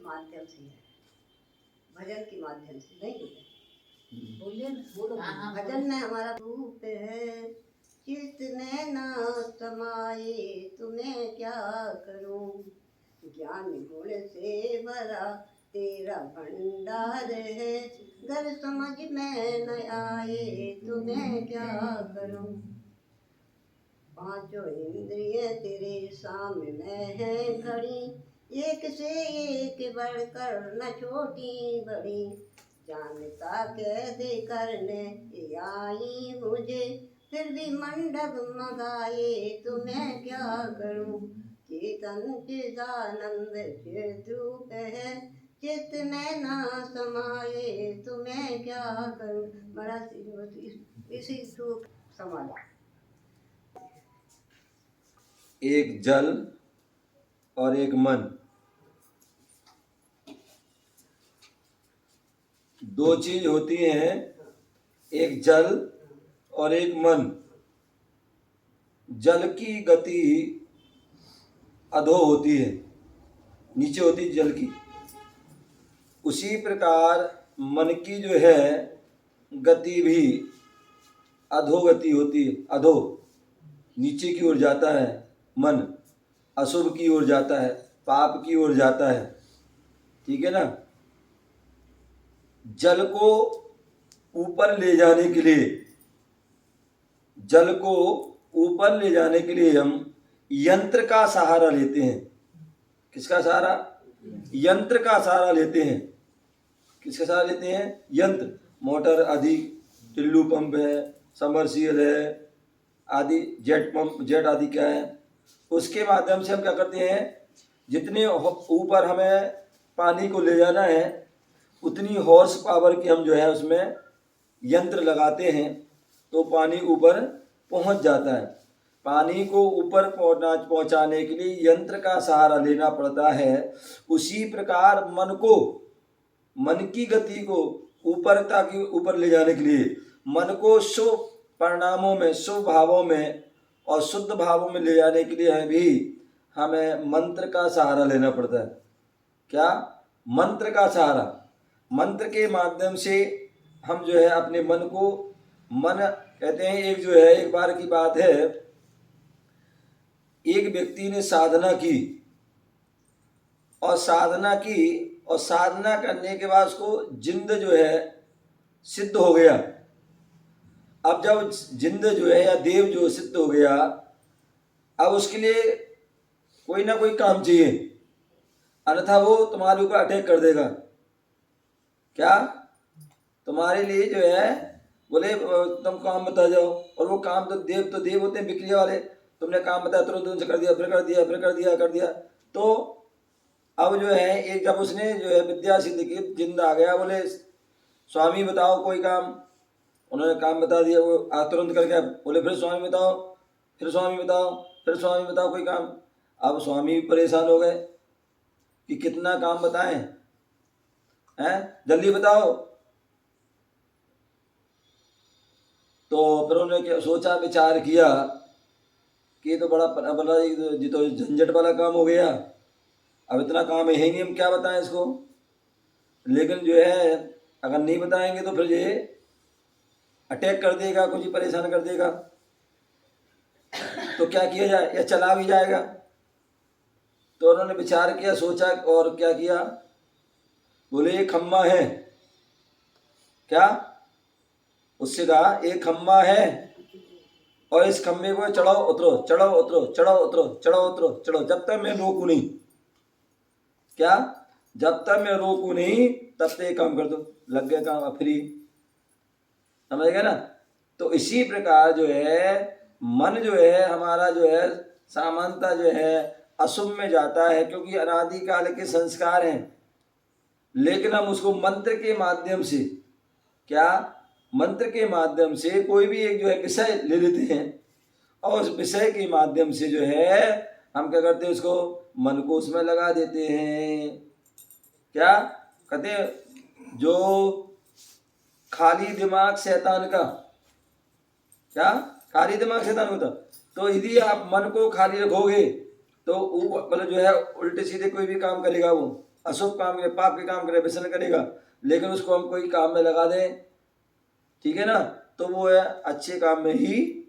माध्यम से है, भजन के माध्यम से नहीं बोले। बोलिए ना, बोलो। भजन में हमारा रूप है, चित नैना समाये तुम्हें क्या करूं, ज्ञान गुण से भरा तेरा भंडार है, घर समझ में न आए तुम्हें क्या करूं। पांचों इंद्रिय तेरे सामने है खड़ी, एक से एक बढ़कर न छोटी बड़ी, जानता कैसे करने आई मुझे, फिर भी मंडप मगाए तुम्हें क्या करूं। चेतन चिदानंद चिद्रूप है, चित में ना समाये तुम्हें क्या करूं। बड़ा इसी सुख समाया। एक जल और एक मन, दो चीज होती हैं, एक जल और एक मन। जल की गति अधो होती है, नीचे होती है जल की। उसी प्रकार मन की जो है गति भी अधोगति होती है, अधो नीचे की ओर जाता है। मन अशुभ की ओर जाता है, पाप की ओर जाता है, ठीक है ना। जल को ऊपर ले जाने के लिए, जल को ऊपर ले जाने के लिए हम यंत्र का सहारा लेते हैं। किसका सहारा? यंत्र का सहारा लेते हैं। किसका सहारा लेते हैं? यंत्र। मोटर आदि, टिल्लू पंप है, समरसीबल है आदि, जेट पंप, जेट आदि क्या है, उसके माध्यम से हम क्या करते हैं, जितने ऊपर हमें पानी को ले जाना है उतनी हॉर्स पावर की हम जो है उसमें यंत्र लगाते हैं, तो पानी ऊपर पहुंच जाता है। पानी को ऊपर पहुंचाने के लिए यंत्र का सहारा लेना पड़ता है। उसी प्रकार मन को, मन की गति को ऊपरता की ऊपर ले जाने के लिए, मन को शुभ परिणामों में, शुभ भावों में और शुद्ध भावों में ले जाने के लिए हमें मंत्र का सहारा लेना पड़ता है। क्या? मंत्र का सहारा। मंत्र के माध्यम से हम जो है अपने मन को, मन कहते हैं, एक जो है, एक बार की बात है, एक व्यक्ति ने साधना की और साधना करने के बाद उसको जिंद जो है सिद्ध हो गया। अब जब जिंद जो है या देव जो सिद्ध हो गया, अब उसके लिए कोई ना कोई काम चाहिए, अन्यथा वो तुम्हारे ऊपर अटैक कर देगा। क्या? तुम्हारे लिए जो है, बोले तुम काम बता जाओ, और वो काम तो देव होते हैं, बिक्री वाले। तुमने काम बताया, तुरंत उनसे कर दिया, फिर कर दिया। तो अब जो है, एक जब उसने जो है विद्या सिद्ध की, जिंद आ गया, बोले स्वामी बताओ कोई काम। उन्होंने काम बता दिया, वो तुरंत करके बोले फिर स्वामी बताओ, फिर स्वामी बताओ, फिर स्वामी बताओ कोई काम। अब स्वामी परेशान हो गए कि कितना काम बताएं, हैं, जल्दी बताओ। तो फिर उन्होंने क्या सोचा, विचार किया कि ये तो बड़ा ये तो झंझट वाला काम हो गया, अब इतना काम है ही नहीं, हम क्या बताएं इसको। लेकिन जो है, अगर नहीं बताएंगे तो फिर ये अटैक कर देगा, कुछ ही परेशान कर देगा, तो क्या किया जाए, या चला भी जाएगा। तो उन्होंने विचार किया, सोचा, और क्या किया, बोले एक खम्मा है। क्या? उससे कहा एक खम्मा है, और इस खम्भे को चढ़ाओ उतरो, चढ़ाओ उतरो, चढ़ाओ उतरो, चढ़ाओ उतरो, चढ़ो, जब तक मैं रोकू नहीं। क्या? जब तक मैं रोकू नहीं तब तक ये काम कर दो। लग गया काम, फ्री। समझ गए ना। तो इसी प्रकार जो है, मन जो है हमारा जो है सामान्यता जो है अशुभ में जाता है, क्योंकि अनादिकाल के संस्कार हैं। लेकिन हम उसको मंत्र के माध्यम से, क्या, मंत्र के माध्यम से कोई भी एक जो है विषय ले लेते हैं, और उस विषय के माध्यम से जो है हम क्या करते हैं, उसको मन को उसमें लगा देते हैं। क्या कहते हैं, जो खाली दिमाग शैतान का, क्या, खाली दिमाग शैतान होता। तो यदि आप मन को खाली रखोगे तो मतलब जो है उल्टे सीधे कोई भी काम करेगा वो, अशुभ काम करे, पाप के काम करे, व्यसन करेगा, लेकिन उसको हम कोई काम में लगा दें, ठीक है ना, तो वो है अच्छे काम में ही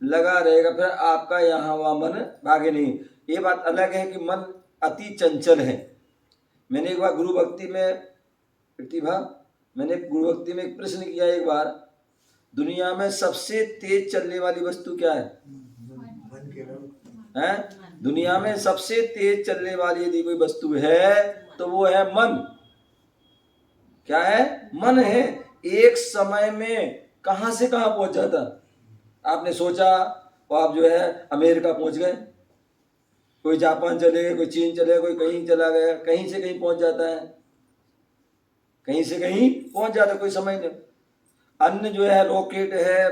लगा रहेगा, फिर आपका यहाँ वहाँ मन भागे नहीं। ये बात अलग है कि मन अति चंचल है। मैंने एक बार गुरु भक्ति में प्रतिभा मैंने गुरु भक्ति में एक प्रश्न किया एक बार, दुनिया में सबसे तेज चलने वाली वस्तु क्या है? दुनिया में सबसे तेज चलने वाली यदि कोई वस्तु है तो वो है मन। क्या है? मन है। एक समय में कहां से कहां पहुंच जाता, आपने सोचा, और आप जो है अमेरिका पहुंच गए, कोई जापान चले गए, कोई चीन चले गए, कोई कहीं चला गया, कहीं से कहीं पहुंच जाता है, कहीं से कहीं पहुंच जाता, कोई समझ नहीं। अन्य जो है रॉकेट है,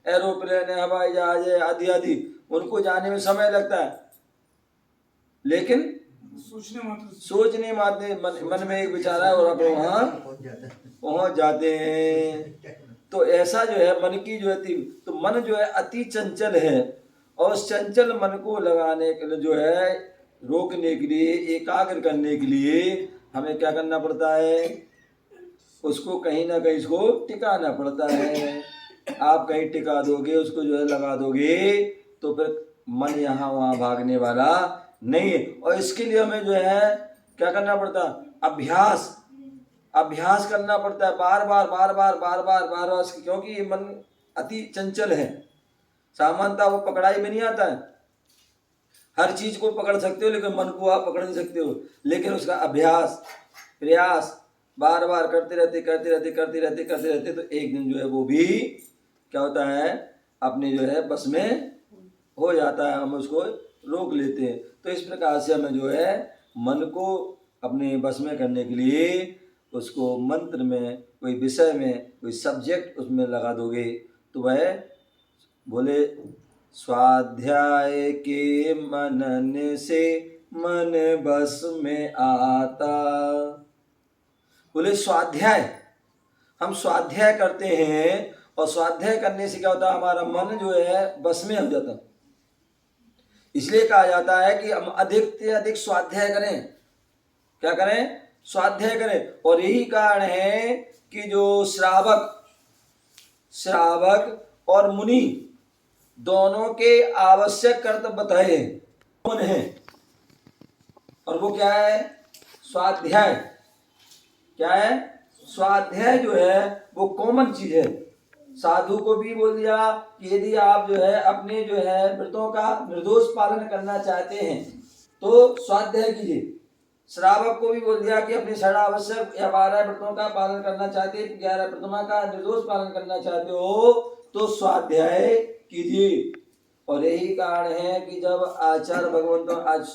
एरोप्लेन है, हवाई जहाज है, आदि आदि, उनको जाने में समय लगता है, लेकिन सोचने मात्र मन में एक विचार है और आप वहां पहुंच जाते हैं। तो ऐसा जो है मन की जो है, तो मन जो है अति चंचल है, और उस चंचल मन को लगाने के लिए जो है, रोकने के लिए, एकाग्र करने के लिए हमें क्या करना पड़ता है? उसको कहीं ना कहीं इसको टिकाना पड़ता है। आप कहीं टिका दोगे, उसको जो है लगा दोगे, तो फिर मन यहाँ वहाँ भागने वाला नहीं है। और इसके लिए हमें जो है क्या करना पड़ता है? अभ्यास करना पड़ता है, बार बार, क्योंकि ये मन अति चंचल है। सामान्यतः वो पकड़ाई में नहीं आता है। हर चीज को पकड़ सकते हो, लेकिन मन को आप पकड़ नहीं सकते हो। लेकिन उसका अभ्यास, प्रयास बार बार करते रहते, तो एक दिन जो है वो भी क्या होता है, अपने जो है बस में हो जाता है, हम उसको रोक लेते हैं। तो इस प्रकार से हमें जो है मन को अपने बस में करने के लिए उसको मंत्र में, कोई विषय में, कोई सब्जेक्ट उसमें लगा दोगे, तो वह बोले स्वाध्याय के मनन से मन बस में आता। बोले स्वाध्याय, हम स्वाध्याय करते हैं, और स्वाध्याय करने से क्या होता है, हमारा मन जो है बस में हो जाता। इसलिए कहा जाता है कि हम अधिक से अधिक स्वाध्याय करें। क्या करें? स्वाध्याय करें। और यही कारण है कि जो श्रावक और मुनि दोनों के आवश्यक कर्तव्य बताए हैं, और वो क्या है? स्वाध्याय। क्या है? स्वाध्याय जो है वो कॉमन चीज है। साधु को भी बोल दिया कि यदि आप जो है अपने जो है व्रतों का निर्दोष पालन करना चाहते हैं तो स्वाध्याय कीजिए। श्रावक को भी बोल दिया कि अपने षडावश्यक या 12 व्रतों का पालन करना चाहते हैं, 11 प्रतिमा का निर्दोष पालन करना चाहते हो तो स्वाध्याय कीजिए। और यही कारण है कि जब आचार्य भगवंतों आज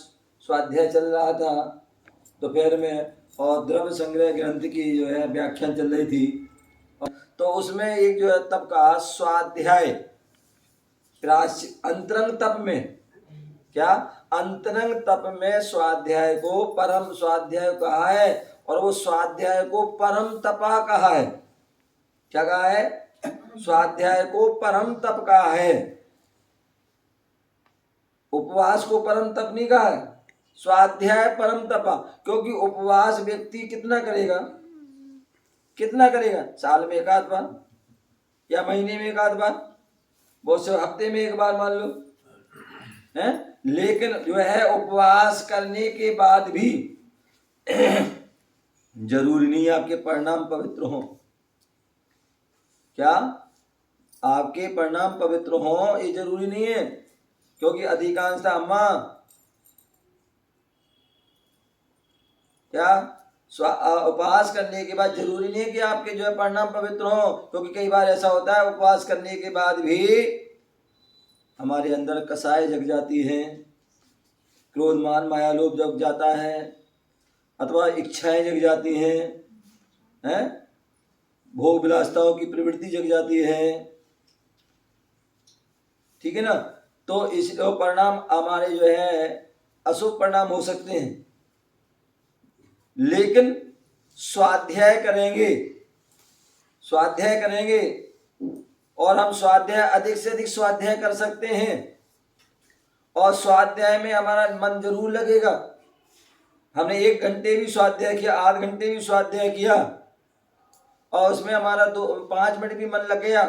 स्वाध्याय चल रहा था दोपहर में, और द्रव्य संग्रह ग्रंथ की जो है व्याख्यान चल रही थी, तो उसमें एक जो है तप का स्वाध्याय, अंतरंग तप में, क्या अंतरंग तप में स्वाध्याय को परम स्वाध्याय कहा है, और वो स्वाध्याय को परम तपा कहा है। क्या कहा है? स्वाध्याय को परम तप कहा है। उपवास को परम तप नहीं कहा है, स्वाध्याय परम तपा। क्योंकि उपवास व्यक्ति कितना करेगा? साल में एक आध बार, या महीने में एक आध बार, बहुत से हफ्ते में एक बार मान लो है। लेकिन जो है उपवास करने के बाद भी जरूरी नहीं है आपके परिणाम पवित्र हों। क्या आपके परिणाम पवित्र हों ये जरूरी नहीं है, क्योंकि अधिकांशतः अम्मा क्या उपवास करने के बाद जरूरी नहीं है कि आपके जो है परिणाम पवित्र हों। क्योंकि कई बार ऐसा होता है उपवास करने के बाद भी हमारे अंदर कसाय जग जाती है, क्रोध मान माया लोभ जग जाता है, अथवा इच्छाएं जग जाती हैं, भोग विलासताओं की प्रवृत्ति जग जाती है, ठीक है ना। तो इस परिणाम हमारे जो है अशुभ परिणाम हो सकते हैं। लेकिन स्वाध्याय करेंगे और हम स्वाध्याय अधिक से अधिक स्वाध्याय कर सकते हैं, और स्वाध्याय में हमारा मन जरूर लगेगा। हमने 1 घंटे भी स्वाध्याय किया, आध घंटे भी स्वाध्याय किया, और उसमें हमारा 5 मिनट भी मन लग गया,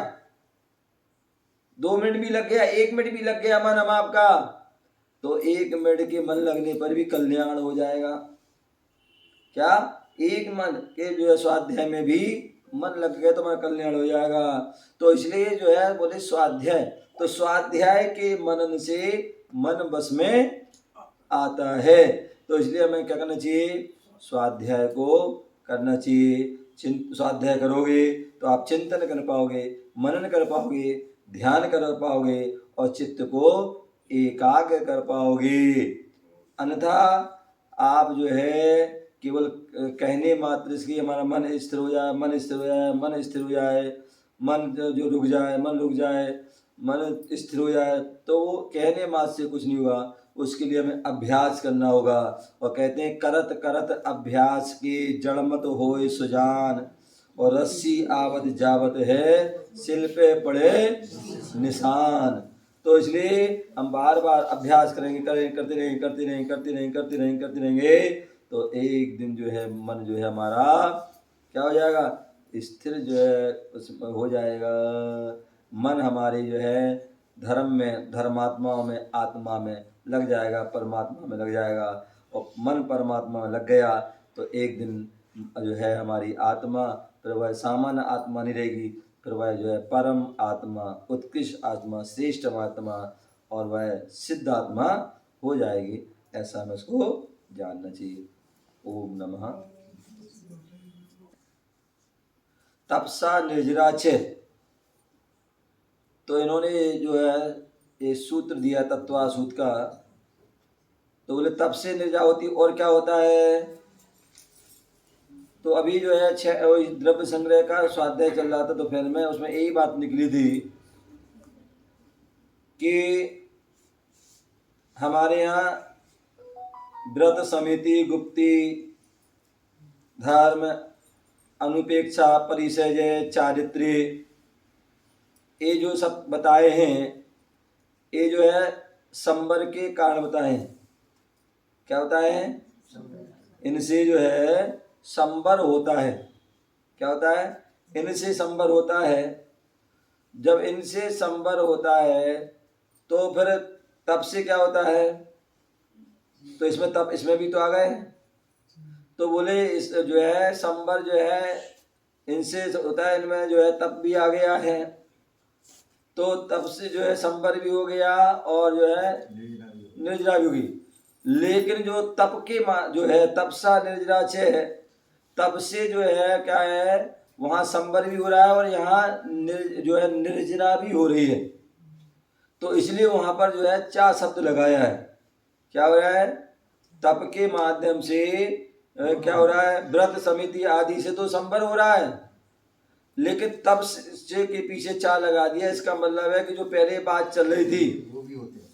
2 मिनट भी लग गया, 1 मिनट भी लग गया मन हम आपका, तो 1 मिनट के मन लगने पर भी कल्याण हो जाएगा। क्या? 1 मन के जो है स्वाध्याय में भी मन लग गया तो हमारा कल्याण हो जाएगा। तो इसलिए जो है बोले स्वाध्याय, तो स्वाध्याय के मनन से मन बस में आता है। तो इसलिए हमें क्या करना चाहिए? स्वाध्याय को करना चाहिए। स्वाध्याय करोगे तो आप चिंतन कर पाओगे, मनन कर पाओगे, ध्यान कर पाओगे और चित्त को एकाग्र कर पाओगे। अन्यथा आप जो है केवल कहने मात्र इसकी हमारा मन स्थिर हो जाए, मन स्थिर हो जाए, मन स्थिर हो जाए, मन जो रुक जाए, मन रुक जाए, मन स्थिर हो जाए, तो वो कहने मात्र से कुछ नहीं होगा। उसके लिए हमें अभ्यास करना होगा। और कहते हैं करत करत अभ्यास के जड़ मत होए सुजान, और रस्सी आवत जावत है सिल पे पड़े निशान। तो इसलिए हम बार बार अभ्यास करेंगे, करते रहेंगे तो एक दिन जो है मन जो है हमारा क्या हो जाएगा? स्थिर जो है उसमें हो जाएगा। मन हमारे जो है धर्म में, धर्मात्माओं में, आत्मा में लग जाएगा, परमात्मा में लग जाएगा। और मन परमात्मा में लग गया तो एक दिन जो है हमारी आत्मा फिर वह सामान्य आत्मा नहीं रहेगी, फिर वह जो है परम आत्मा, उत्कृष्ट आत्मा, श्रेष्ठ आत्मा और वह सिद्ध आत्मा हो जाएगी। ऐसा हमें उसको जानना चाहिए। ओम नमः। तपसा निर्जराचे, तो इन्होंने जो है ये सूत्र दिया तत्वा सूत्र का, तो बोले तप से निर्जा होती और क्या होता है? तो अभी जो है द्रव्य संग्रह का स्वाध्याय चल रहा था तो फिर में उसमें यही बात निकली थी कि हमारे यहाँ व्रत, समिति, गुप्ती, धर्म, अनुपेक्षा, परिचय, चारित्र्य, ये जो सब बताए हैं ये जो है संबर के कारण बताए हैं। क्या बताए हैं? इनसे जो है संबर होता है। क्या होता है? इनसे संबर होता है। जब इनसे संबर होता है तो फिर तप से क्या होता है? तो इसमें तप, इसमें भी तो आ गए। तो बोले इस जो है संबर जो है इनसे होता है, इनमें जो है तप भी आ गया है, तो तप से जो है संबर भी हो गया और जो है निर्जरा भी होगी। लेकिन जो तप के जो है तपसा निर्जरा छे, तप से जो है क्या है वहाँ संबर भी हो रहा है और यहाँ जो है निर्जरा भी हो रही है। तो इसलिए वहाँ पर जो है चा शब्द लगाया है। क्या हो रहा है? तप के माध्यम से क्या हो रहा है? व्रत, समिति आदि से तो संबर हो रहा है, लेकिन तप से के पीछे चा लगा दिया। इसका मतलब है कि जो पहले बात चल रही थी वो भी होते हैं।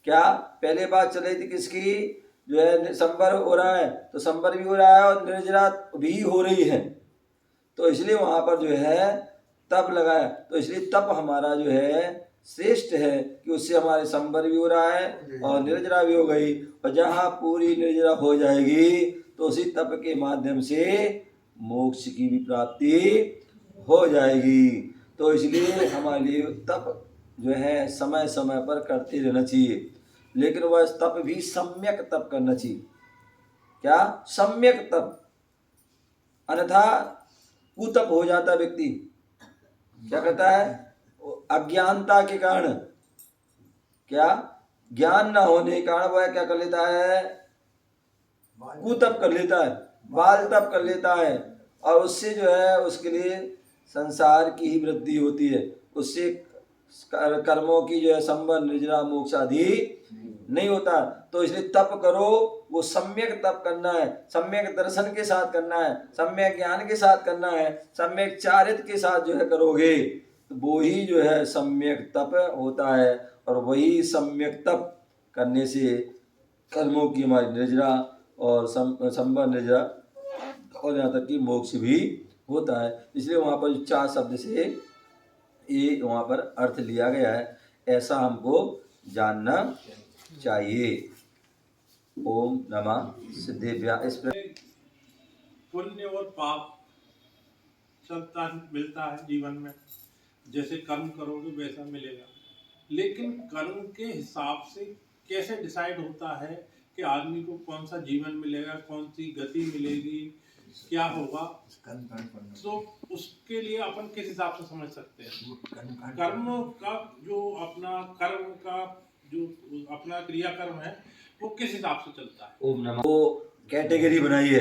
क्या पहले बात चल रही थी किसकी? जो है संबर हो रहा है तो संबर भी हो रहा है और निर्जरा भी हो रही है, तो इसलिए वहाँ पर जो है तप लगाया। तो इसलिए तप हमारा जो है श्रेष्ठ है कि उससे हमारे संबर भी हो रहा है और निर्जरा भी हो गई। और जहाँ पूरी निर्जरा हो जाएगी तो उसी तप के माध्यम से मोक्ष की भी प्राप्ति हो जाएगी। तो इसलिए हमारे लिए तप जो है समय समय पर करते रहना चाहिए, लेकिन वह तप भी सम्यक तप करना चाहिए। क्या? सम्यक तप, अन्यथा कुतप हो जाता व्यक्ति। क्या करता है? अज्ञानता के कारण, क्या ज्ञान न होने के कारण वह क्या कर लेता है? कुतप कर लेता है, बाल तप कर लेता है, और उससे जो है उसके लिए संसार की ही वृद्धि होती है। उससे कर्मों की जो है संबंध, निर्जरा, मोक्ष आदि नहीं होता। तो इसलिए तप करो, वो सम्यक तप करना है, सम्यक दर्शन के साथ करना है, सम्यक ज्ञान के साथ करना है, सम्यक चारित्र के साथ जो है करोगे तो वो ही जो है सम्यक तप होता है। और वही सम्यक तप करने से कर्मों की हमारी निर्जरा और संबंध निर्जरा और यहाँ तक कि मोक्ष भी होता है। इसलिए वहाँ पर 4 शब्द से ये वहाँ पर अर्थ लिया गया है, ऐसा हमको जानना चाहिए। ओम नमः सिद्धेभ्यः। इस पुण्य और पाप चलता मिलता है जीवन में, जैसे कर्म करोगे वैसा मिलेगा, लेकिन कर्म के हिसाब से कैसे डिसाइड होता है कि आदमी को कौन सा जीवन मिलेगा, कौन सी गति मिलेगी, क्या होगा, तो उसके लिए अपन किस हिसाब से समझ सकते हैं? कर्म का जो अपना क्रियाकर्म है वो किस हिसाब से चलता है? ओम नमः वो कैटेगरी बनाई है,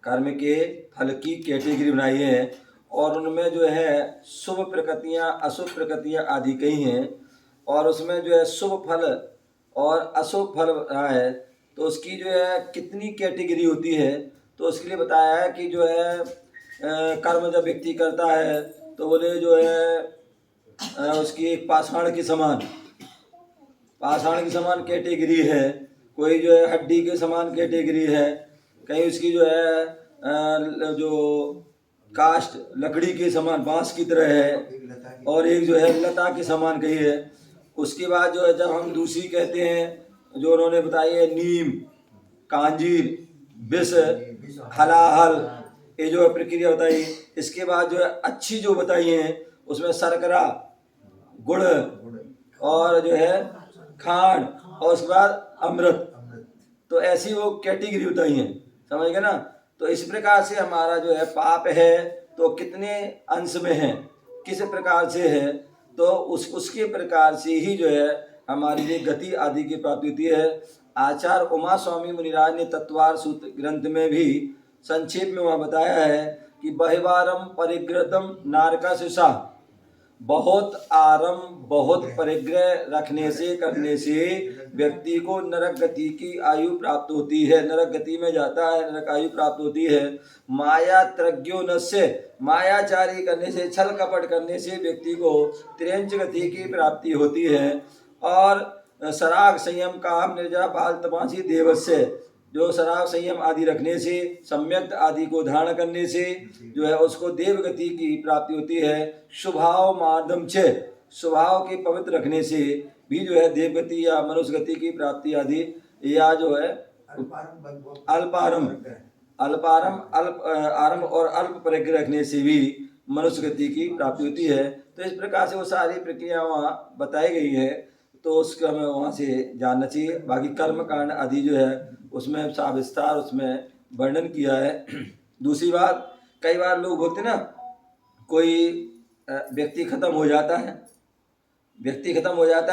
कर्म के फल की कैटेगरी बनाई है, और उनमें जो है शुभ प्रकृतियाँ अशुभ प्रकृतियाँ आदि कही हैं, और उसमें जो है शुभ फल और अशुभ फल रहा है, तो उसकी जो है कितनी कैटेगरी होती है, तो उसके लिए बताया है कि जो है कर्म जब व्यक्ति करता है तो बोले जो है उसकी एक पाषाण के समान कैटेगरी है, कोई जो है हड्डी के समान कैटेगरी है, कहीं उसकी जो है जो कास्ट लकड़ी के समान बांस की तरह है, और एक जो है लता के समान कही है। उसके बाद जो है जब हम दूसरी कहते हैं जो उन्होंने बताई है नीम, कांजीर, विष, हलाहल, ये जो है प्रक्रिया बताई। इसके बाद जो है अच्छी जो बताई हैं उसमें शर्करा, गुड़ और जो है खांड, और उसके बाद अमृत, तो ऐसी वो कैटेगरी बताई हैं, समझ गए ना। तो इस प्रकार से हमारा जो है पाप है तो कितने अंश में है, किस प्रकार से है, तो उसके प्रकार से ही जो है हमारी लिए गति आदि की प्राप्ति होती है। आचार्य उमा स्वामी मुनिराज ने तत्वार सूत्र ग्रंथ में भी संक्षेप में वहाँ बताया है कि बहिवारम परिग्रतम नारका शिषा, बहुत आरंभ बहुत परिग्रह रखने से करने से व्यक्ति को नरक गति की आयु प्राप्त होती है, नरक गति में जाता है, नरक आयु प्राप्त होती है। माया त्रज्ञो से, मायाचारी करने से, छल कपट करने से व्यक्ति को त्रियंच गति की प्राप्ति होती है। और सराग संयम काम निर्जरा बाल तपासी देवस्य, जो शराब संयम आदि रखने से, सम्यक आदि को धारण करने से जो है उसको देवगति की प्राप्ति होती है। स्वभाव मार्दम छे, स्वभाव के पवित्र रखने से भी जो है देवगति या मनुष्य गति की प्राप्ति आदि, या जो है अल्पारम अल्प आरंभ और अल्प परिग्रह रखने से भी मनुष्य गति की प्राप्ति होती है। तो इस प्रकार से वो सारी प्रक्रिया वहाँ बताई गई है, तो उसका हमें वहाँ से जानना चाहिए। बाकी कर्म कांड आदि जो है उसमें साविस्तार उसमें वर्णन किया है। दूसरी बात, कई बार लोग बोलते ना, कोई व्यक्ति खत्म हो जाता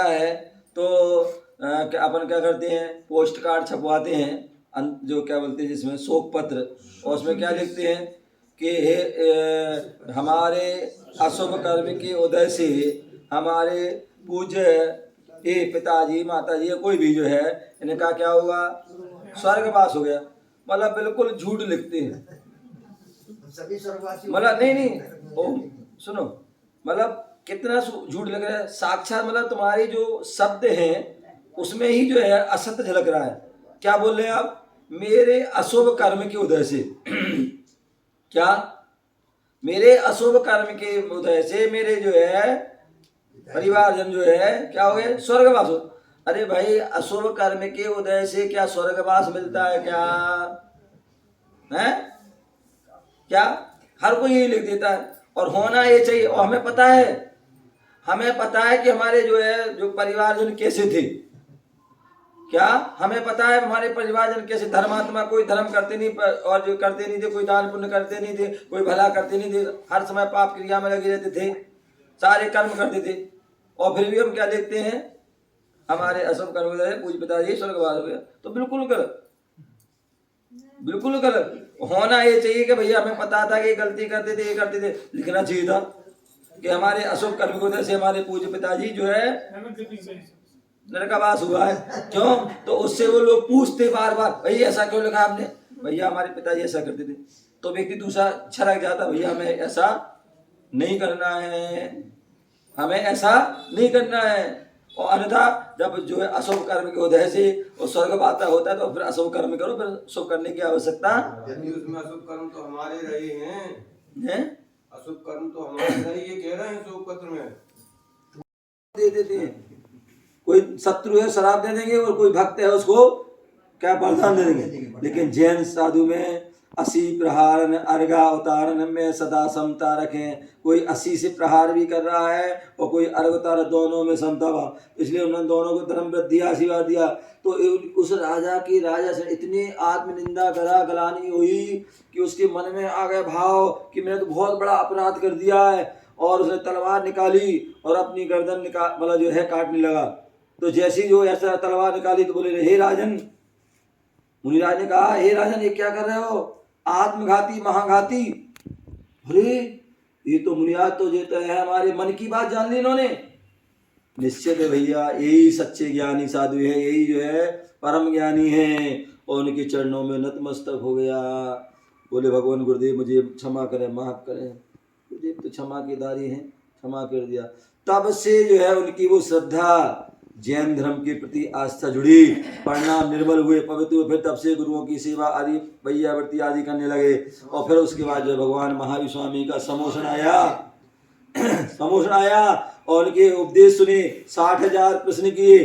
है तो अपन क्या करते हैं, पोस्ट कार्ड छपवाते हैं, जो क्या बोलते हैं जिसमें शोक पत्र, और उसमें क्या लिखते हैं कि हमारे अशुभ कर्म के उदय से हमारे पूज्य पिताजी माताजी या कोई भी जो है इनका क्या हुआ, स्वर्गवास हो गया। मतलब बिल्कुल झूठ लिखते हैं, मतलब नहीं सुनो, मतलब कितना झूठ लग रहा है। साक्षात मतलब तुम्हारी जो शब्द हैं उसमें ही जो है असत्य झलक रहा है। क्या बोल रहे हैं आप, मेरे अशुभ कर्म के उदय से क्या, मेरे अशुभ कर्म के उदय से मेरे जो है परिवारजन जो है क्या हो गए, स्वर्गवास हो। अरे भाई, अशुभ कर्म के उदय से क्या स्वर्गवास मिलता है क्या है? क्या हर कोई यही लिख देता है, और होना ये चाहिए। और हमें पता है कि हमारे जो है जो परिवारजन कैसे थे, क्या हमें पता है हमारे परिवारजन कैसे, धर्मात्मा, कोई धर्म करते नहीं और जो करते नहीं थे, कोई दान पुण्य करते नहीं थे, कोई भला करते नहीं थे, हर समय पाप क्रिया में लगे रहते थे, सारे कर्म करते थे, और फिर भी हम क्या देखते हैं, हमारे अशुभ कर्म है पूज पिताजी स्वर्गवास हो गया। तो बिल्कुल गलत। होना ये चाहिए कि भैया हमें पता था कि ये गलती करते थे, ये करते थे, लिखना चाहिए था कि हमारे अशुभ कर्म की वजह से हमारे पूज्य पिताजी जो है नरकवास हुआ है। क्यों? तो उससे वो लोग पूछते बार बार, भैया ऐसा क्यों लिखा आपने, भैया हमारे पिताजी ऐसा करते थे। तो व्यक्ति दूसरा छलक जाता, भैया हमें ऐसा नहीं करना है, हमें ऐसा नहीं करना है। और अन्यथा जब जो है अशुभ कर्म के उदय से वो स्वर्ग पाता होता है, तो फिर अशुभ कर्म करो, फिर शुभ करने की आवश्यकता। उसमें अशुभ कर्म तो हमारे रहे हैं, अशुभ कर्म तो हमारे रहे, ये कह रहे हैं शोक पत्र में दे देते हैं। कोई शत्रु है शराब दे देंगे, और कोई भक्त है उसको क्या वरदान दे देंगे। लेकिन जैन साधु में 80 प्रहार अर्घा अवतारण में सदा समता रखें। कोई 80 से प्रहार भी कर रहा है और कोई अर्घ अवतार, दोनों में समता हुआ, इसलिए उन्होंने दोनों को धर्म वृद्धि आशीर्वाद दिया। तो उस राजा की राजा से इतनी आत्मनिंदा करा, गलानी हुई कि उसके मन में आ गया भाव कि मैंने तो बहुत बड़ा अपराध कर दिया है, और उसने तलवार निकाली और अपनी गर्दन मतलब जो है काटने लगा। तो जैसी जो ऐसा तलवार निकाली तो बोले, हे राजन, मुनिराज ने कहा, हे राजन ये क्या कर रहे हो, आत्मघाती महाघाती। अरे ये तो मुनिराज तो ये तो है हमारे मन की बात जान ली इन्होंने। निश्चित है भैया, यही सच्चे ज्ञानी साधु है, यही जो है परम ज्ञानी है। और उनके चरणों में नतमस्तक हो गया। बोले, भगवान गुरुदेव मुझे क्षमा करें, माफ करें। गुरुदेव तो क्षमा के दारी हैं, क्षमा कर दिया। तब से जो है उनकी वो श्रद्धा, जैन धर्म के प्रति आस्था जुड़ी, परिणाम निर्मल हुए, पवित्र हुए। फिर तब से गुरुओं की सेवा आदि वैयावृत्ति आदि करने लगे। और फिर उसके बाद जो भगवान महावीर स्वामी का समोषण आया और उनके उपदेश सुने, 60,000 प्रश्न किए,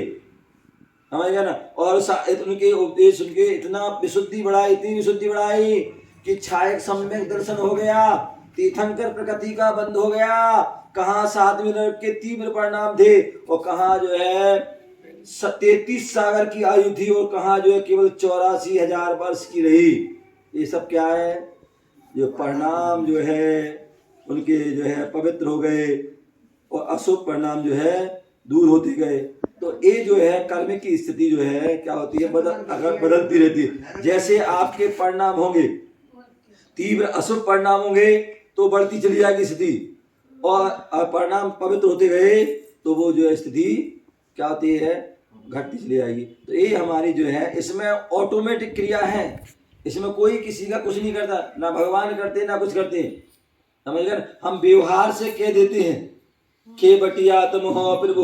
समझ गया ना। और उनके उपदेश सुन के इतना विशुद्धि बढ़ाई, इतनी विशुद्धि बढ़ाई कि छायक सम्यक दर्शन हो गया, तीर्थंकर प्रकृति का बंद हो गया। कहाँ 7 मिनट के तीव्र परिणाम थे, और कहाँ जो है 33 सागर की आयु थी, और कहाँ जो है केवल 84,000 वर्ष की रही। ये सब क्या है, जो परिणाम जो है उनके जो है पवित्र हो गए, और अशुभ परिणाम जो है दूर होते गए। तो ये जो है कर्म की स्थिति जो है क्या होती है, बदलती रहती है। जैसे आपके परिणाम होंगे, तीव्र अशुभ परिणाम होंगे तो बढ़ती चली जाएगी स्थिति, और परिणाम पवित्र होते गए तो वो जो है स्थिति क्या होती है, घटती चली जाएगी। तो ये हमारी जो है इसमें ऑटोमेटिक क्रिया है, इसमें कोई किसी का कुछ नहीं करता, ना भगवान करते ना कुछ करते, समझ गए। हम व्यवहार से कह देते हैं के बटिया तुम हो प्रभु,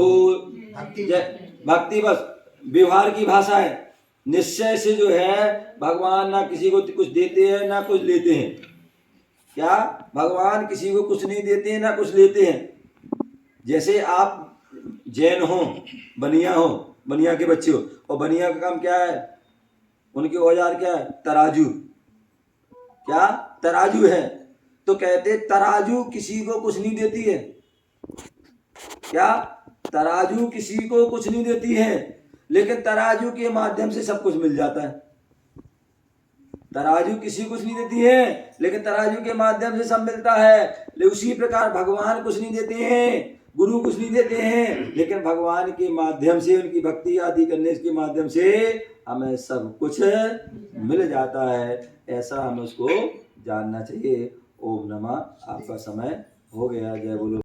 भक्ति बस व्यवहार की भाषा है। निश्चय से जो है भगवान ना किसी को कुछ देते हैं ना कुछ लेते हैं। क्या भगवान किसी को कुछ नहीं देते हैं ना कुछ लेते हैं। जैसे आप जैन हो, बनिया के बच्चे हो, और बनिया का काम क्या है, उनके औजार क्या है, तराजू। क्या तराजू है, तो कहते तराजू किसी को कुछ नहीं देती है। क्या तराजू किसी को कुछ नहीं देती है, लेकिन तराजू के माध्यम से सब कुछ मिल जाता है। तराजू किसी कुछ नहीं देती है, लेकिन तराजू के माध्यम से सब मिलता है। उसी प्रकार भगवान कुछ नहीं देते हैं, गुरु कुछ नहीं देते हैं, लेकिन भगवान के माध्यम से, उनकी भक्ति आदि करने के माध्यम से हमें सब कुछ मिल जाता है। ऐसा हमें उसको जानना चाहिए। ओम नमः। आपका समय हो गया। जय बोलो।